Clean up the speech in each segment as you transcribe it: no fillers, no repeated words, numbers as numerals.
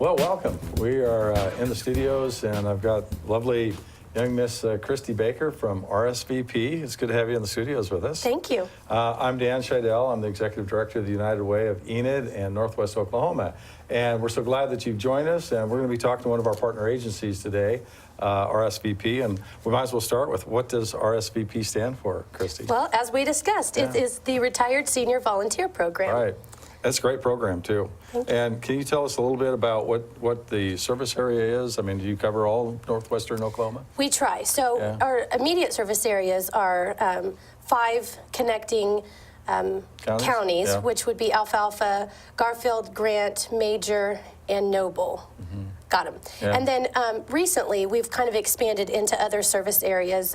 Well, welcome. We are in the studios, and I've got lovely young Miss Christy Baker from RSVP. It's good to have you in the studios with us. Thank you. I'm Dan Schiedel. I'm the Executive Director of the United Way of Enid and Northwest Oklahoma. And we're so glad that you've joined us, and we're going to be talking to one of our partner agencies today, RSVP. And we might as well start with, what does RSVP stand for, Christy? Well, as we discussed, it is the Retired Senior Volunteer Program. Right. That's a great program, too. And can you tell us a little bit about what the service area is? I mean, do you cover all of northwestern Oklahoma? We try. So our immediate service areas are 5 connecting counties, which would be Alfalfa, Garfield, Grant, Major, and Noble. Got them. Yeah. And then recently, we've kind of expanded into other service areas,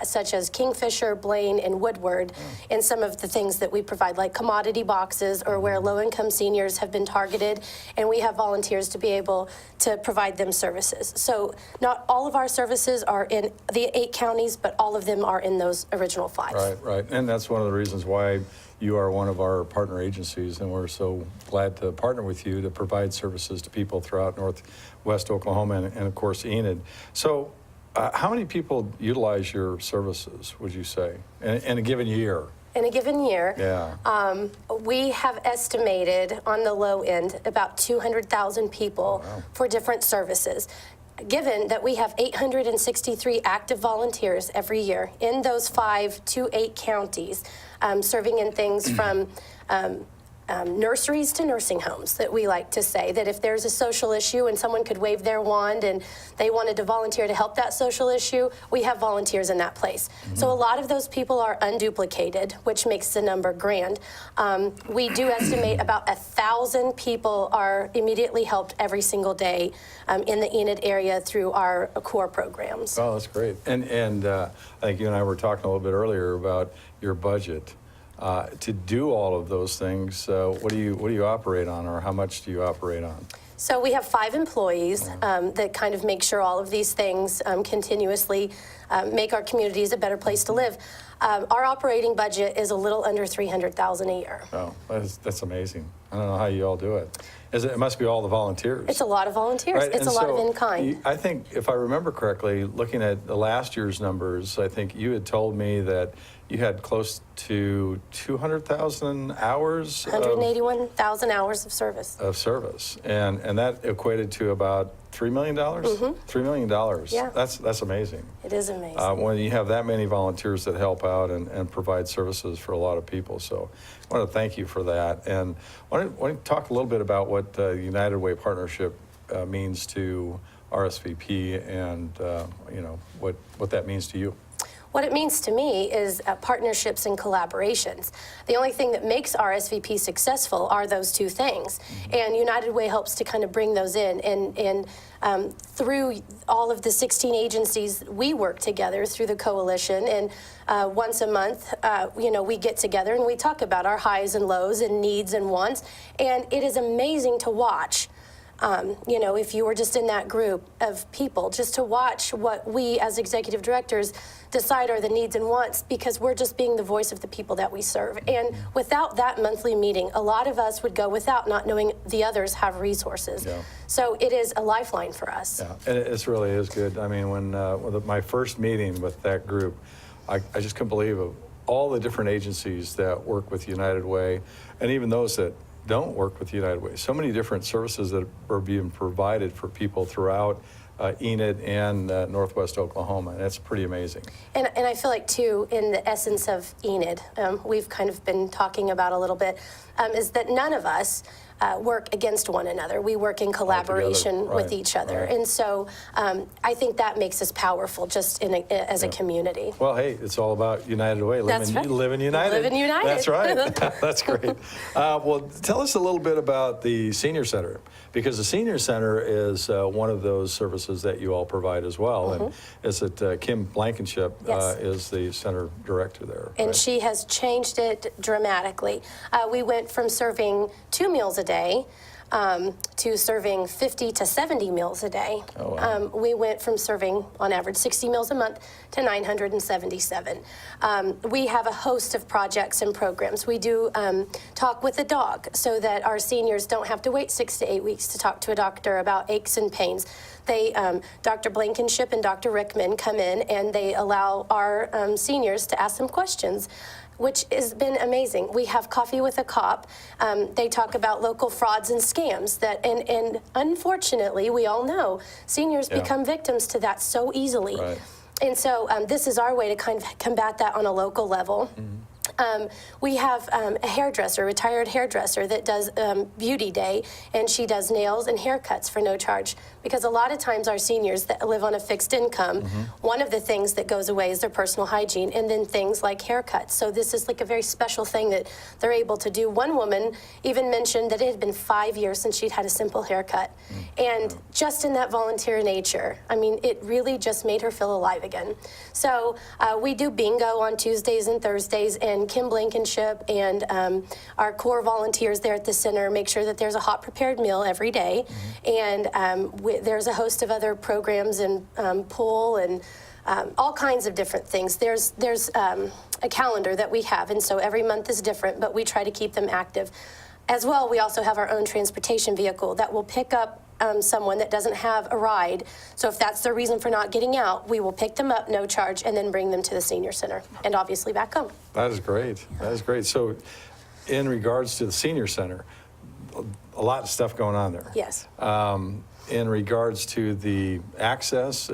such as Kingfisher, Blaine, and Woodward, and some of the things that we provide, like commodity boxes, or where low-income seniors have been targeted, and we have volunteers to be able to provide them services. So not all of our services are in the 8 counties, but all of them are in those original 5. Right, right. And that's one of the reasons why you are one of our partner agencies, and we're so glad to partner with you to provide services to people throughout Northwest Oklahoma and of course, Enid. So how many people utilize your services, would you say, in a given year? In a given year, yeah. We have estimated on the low end about 200,000 people for different services. Given that we have 863 active volunteers every year in those 5 to 8 counties, serving in things from nurseries to nursing homes, that we like to say, that if there's a social issue and someone could wave their wand and they wanted to volunteer to help that social issue, we have volunteers in that place. So a lot of those people are unduplicated, which makes the number grand. We do estimate about 1,000 people are immediately helped every single day in the Enid area through our core programs. Oh, that's great. And I think you and I were talking a little bit earlier about your budget. To do all of those things, what do you operate on, or how much do you operate on? So we have 5 employees that kind of make sure all of these things continuously make our communities a better place to live. Our operating budget is a little under $300,000 a year. Oh, that's amazing. I don't know how you all do it. It must be all the volunteers. It's a lot of volunteers. Right? It's a lot of in-kind. I think, if I remember correctly, looking at the last year's numbers, I think you had told me that you had close to 200,000 hours. 181,000 hours of service. And that equated to about $3 million? $3 million. Yeah. That's amazing. It is amazing. When you have that many volunteers that help out and provide services for a lot of people. So I want to thank you for that. And why don't you talk a little bit about what the United Way partnership means to RSVP, and what that means to you. What it means to me is partnerships and collaborations. The only thing that makes RSVP successful are those 2 things. And United Way helps to kind of bring those in. And through all of the 16 agencies, we work together through the coalition. And once a month, we get together and we talk about our highs and lows and needs and wants. And it is amazing to watch. If you were just in that group of people, just to watch what we as executive directors decide are the needs and wants, because we're just being the voice of the people that we serve. And without that monthly meeting, a lot of us would go without, not knowing the others have resources. Yeah. So it is a lifeline for us. Yeah, and it really is good. I mean, when my first meeting with that group, I just couldn't believe all the different agencies that work with United Way, and even those that don't work with United Way. So many different services that are being provided for people throughout Enid and Northwest Oklahoma, and that's pretty amazing. And I feel like, too, in the essence of Enid, we've kind of been talking about a little bit, is that none of us work against one another. We work in collaboration with each other. Right. And so I think that makes us powerful just as a community. Well, hey, it's all about United Way. Living United. Living United. That's right. That's great. Well, tell us a little bit about the Senior Center, because the Senior Center is one of those services that you all provide as well. And is it Kim Blankenship is the center director there? And she has changed it dramatically. We went went from serving 2 meals a day to serving 50 to 70 meals a day. Oh, wow. We went from serving, on average, 60 meals a month to 977. We have a host of projects and programs. We do talk with a dog so that our seniors don't have to wait 6 to 8 weeks to talk to a doctor about aches and pains. They, Dr. Blankenship and Dr. Rickman come in and they allow our seniors to ask them questions, which has been amazing. We have Coffee with a Cop. They talk about local frauds and scams that, and unfortunately, we all know seniors become victims to that so easily. Right. And so this is our way to kind of combat that on a local level. We have a hairdresser, retired hairdresser that does beauty day, and she does nails and haircuts for no charge. Because a lot of times our seniors that live on a fixed income, one of the things that goes away is their personal hygiene, and then things like haircuts. So this is like a very special thing that they're able to do. One woman even mentioned that it had been 5 years since she'd had a simple haircut. And just in that volunteer nature, I mean, it really just made her feel alive again. So we do bingo on Tuesdays and Thursdays, and Kim Blankenship and our core volunteers there at the center make sure that there's a hot prepared meal every day. And there's a host of other programs and pool and all kinds of different things. There's a calendar that we have, and so every month is different, but we try to keep them active. As well, we also have our own transportation vehicle that will pick up someone that doesn't have a ride. So if that's their reason for not getting out, we will pick them up, no charge, and then bring them to the senior center and obviously back home. That is great. That is great. So in regards to the senior center, a lot of stuff going on there. Yes. In regards to the access,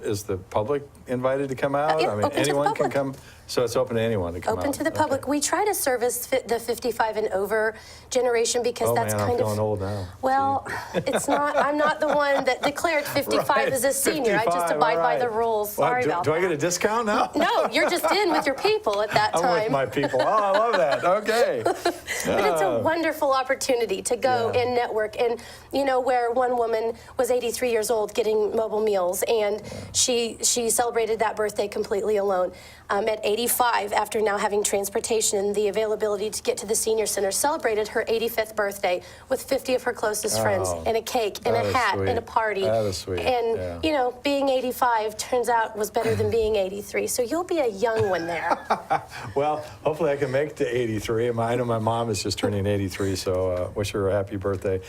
is the public invited to come out? Yeah, I mean, open to the anyone can public. come? So it's open to anyone to come out? Open to the public. Okay. We try to service the 55 and over generation because that's man, kind I'm of... feeling old now. Well, it's not, I'm not the one that declared 55 Right, as a senior. I just 55, abide all by the right. rules. Well, Sorry about do that. I get a discount now? No, you're just in with your people at that I'm time. with my people. Oh, I love that. Okay. But it's a wonderful opportunity to go Yeah. and network. And, you know, where one woman was 83 years old getting mobile meals, and she celebrated that birthday completely alone. At 85, after now having transportation and the availability to get to the senior center, celebrated her 85th birthday with 50 of her closest friends and a cake and that a is hat sweet. and a party. That is sweet. And, Yeah. you know, being 85 turns out was better than being 83. So you'll be a young one there. Well, hopefully I can make it to 83. I know my mom is just turning 83, so wish her a happy birthday.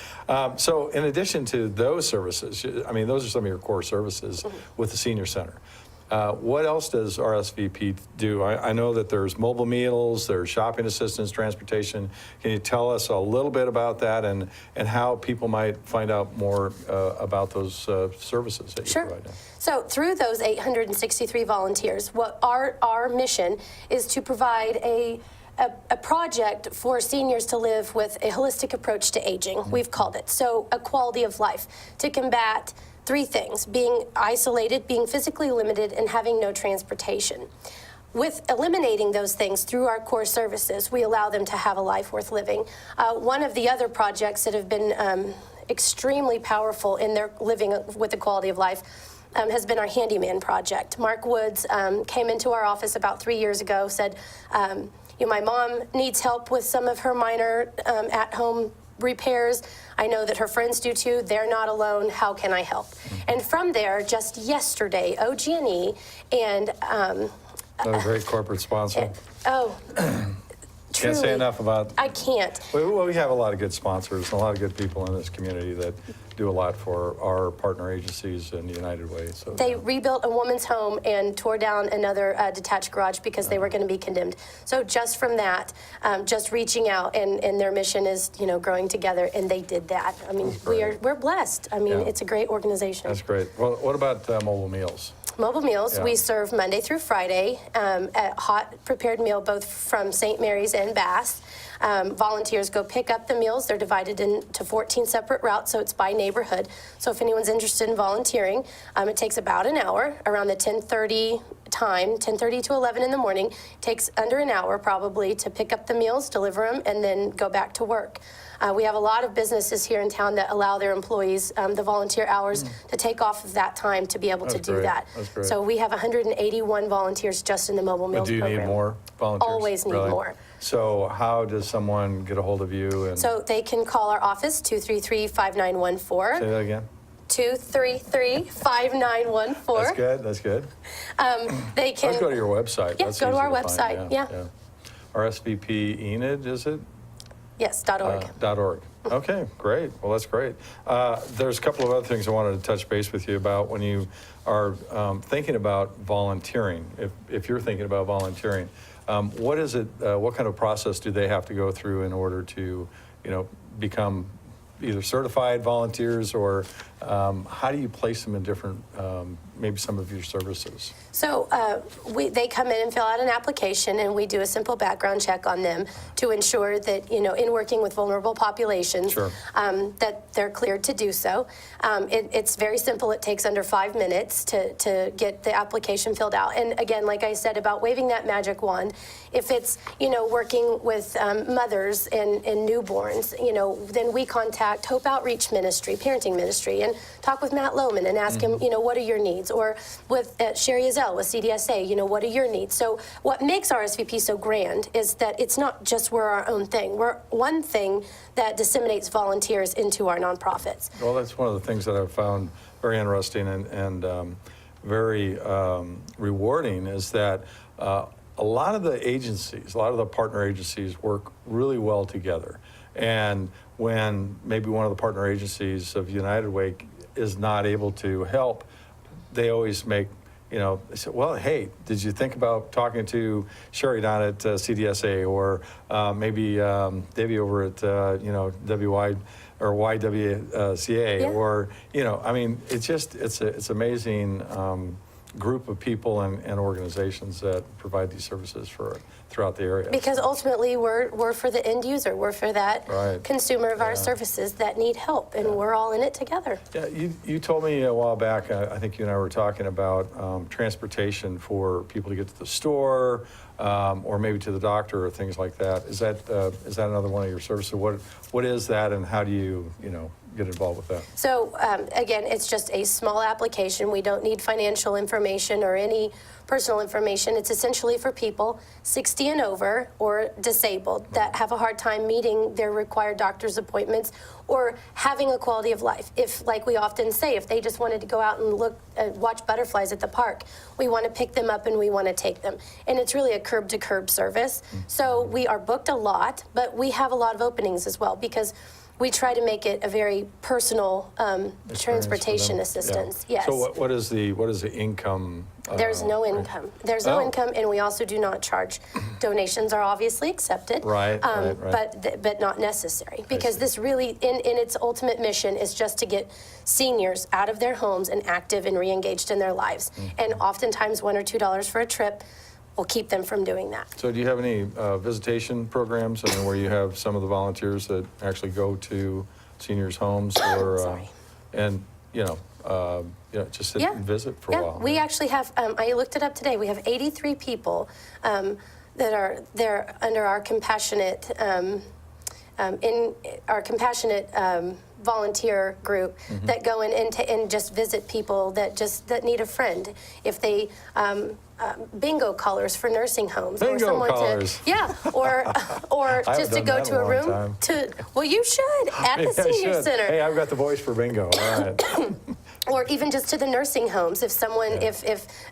So in addition to those services, I mean, those are some of your core services with the senior center. What else does RSVP do? I know that there's mobile meals, there's shopping assistance, transportation. Can you tell us a little bit about that and how people might find out more about those services that you provide? Now? So through those 863 volunteers, what our mission is to provide a project for seniors to live with a holistic approach to aging, we've called it. So a quality of life to combat 3 things: being isolated, being physically limited, and having no transportation. With eliminating those things through our core services, we allow them to have a life worth living. One of the other projects that have been extremely powerful in their living with the quality of life has been our handyman project. Mark Woods came into our office about 3 years ago, said, my mom needs help with some of her minor at-home repairs. I know that her friends do too. They're not alone. How can I help? And from there, just yesterday, OG&E and Another great corporate sponsor. Truly, Can't say enough about. I can't. Well, we have a lot of good sponsors and a lot of good people in this community that do a lot for our partner agencies and United Way. So They rebuilt a woman's home and tore down another detached garage because they were going to be condemned. So just from that, just reaching out, and their mission is, growing together, and they did that. I mean, we're blessed. I mean, it's a great organization. That's great. Well, what about mobile meals? Mobile meals, Yeah. we serve Monday through Friday, a hot prepared meal both from St. Mary's and Bass. Volunteers go pick up the meals. They're divided into 14 separate routes, so it's by neighborhood. So if anyone's interested in volunteering, it takes about an hour, around the 10:30 time, 10:30 to 11 in the morning. It takes under an hour probably to pick up the meals, deliver them, and then go back to work. We have a lot of businesses here in town that allow their employees the volunteer hours to take off of that time to be able to do great. that. That's great. So we have 181 volunteers just in the mobile meals Do you program. need more volunteers? Always need Really? more. So how does someone get a hold of you? And So they can call our office, 233-5914. say that again. 233-5914. That's good. That's good. They can Let's go to your website. Yeah, That's go to easy our find. website, yeah. RSVP Enid, is it? Yes, .org. .org. Okay, great. Well, that's great. There's a couple of other things I wanted to touch base with you about when you are thinking about volunteering. If you're thinking about volunteering, what is it? What kind of process do they have to go through in order to, become either certified volunteers, or how do you place them in different, maybe some of your services? So they come in and fill out an application, and we do a simple background check on them to ensure that, in working with vulnerable populations, Sure. That they're cleared to do so. It's very simple. It takes under 5 minutes to get the application filled out. And again, like I said about waving that magic wand, if it's, working with mothers and newborns, then we contact Hope Outreach Ministry, Parenting Ministry, and talk with Matt Lohman and ask him, what are your needs? Or with Sherry Azell with CDSA, what are your needs? So what makes RSVP so grand is that it's not just we're our own thing. We're one thing that disseminates volunteers into our nonprofits. Well, that's one of the things that I've found very interesting and very rewarding is that a lot of the agencies, a lot of the partner agencies work really well together. And when maybe one of the partner agencies of United Way is not able to help, they always make, they say, well, hey, did you think about talking to Sherry down at CDSA, or maybe Debbie over at, WY or YWCA, Yeah. or, it's amazing group of people and organizations that provide these services throughout the area. Because ultimately, we're for the end user. We're for that Right. consumer of our services that need help, and we're all in it together. Yeah, you told me a while back, I think you and I were talking about transportation for people to get to the store, or maybe to the doctor or things like that. Is that another one of your services? What is that, and how do you get involved with that? So again, it's just a small application. We don't need financial information or any personal information. It's essentially for people 60 and over or disabled that have a hard time meeting their required doctor's appointments or having a quality of life. If, like we often say, if they just wanted to go out and look, watch butterflies at the park, we want to pick them up and we want to take them. And it's really a curb-to-curb service. So we are booked a lot, but we have a lot of openings as well, because we try to make it a very personal transportation assistance. Yeah. Yes. So what is the income? There's no income. There's no income, and we also do not charge. Donations are obviously accepted, Right. but not necessary, because this really, in its ultimate mission, is just to get seniors out of their homes and active and re-engaged in their lives. And oftentimes, $1 or $2 for a trip will keep them from doing that. So do you have any visitation programs, where you have some of the volunteers that actually go to seniors' homes, or Sorry. and just sit and visit for a while? We actually have, I looked it up today, we have 83 people that are there under our compassionate, volunteer group that go in and just visit people that need a friend. If they bingo colors for nursing homes, Bingo or someone colors. or I just to haven't go done to that a in a long room time. well, you should at the Maybe I senior should. center. Hey, I've got the voice for bingo. All right. Or even just to the nursing homes. If someone, if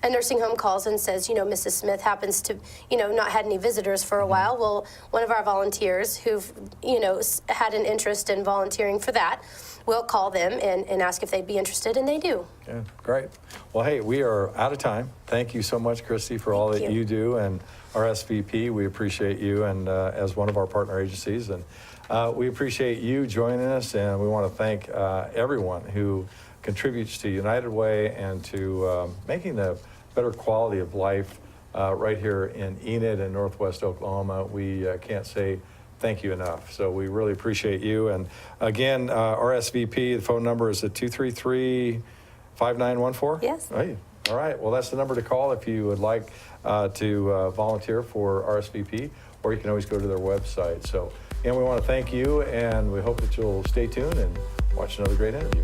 a nursing home calls and says, Mrs. Smith happens to, not had any visitors for a while, well, one of our volunteers who've, had an interest in volunteering for that, we'll call them and ask if they'd be interested, and they do. Yeah, great. Well, hey, we are out of time. Thank you so much, Christy, for all that Thank you. you do, and RSVP. We appreciate you, and as one of our partner agencies, and we appreciate you joining us, and we want to thank everyone who contributes to United Way and to making a better quality of life right here in Enid and Northwest Oklahoma. We can't say thank you enough. So we really appreciate you. And again, RSVP, the phone number is at 233-5914? Yes. Right. All right. Well, that's the number to call if you would like to volunteer for RSVP, or you can always go to their website. So, and we want to thank you, and we hope that you'll stay tuned and watch another great interview.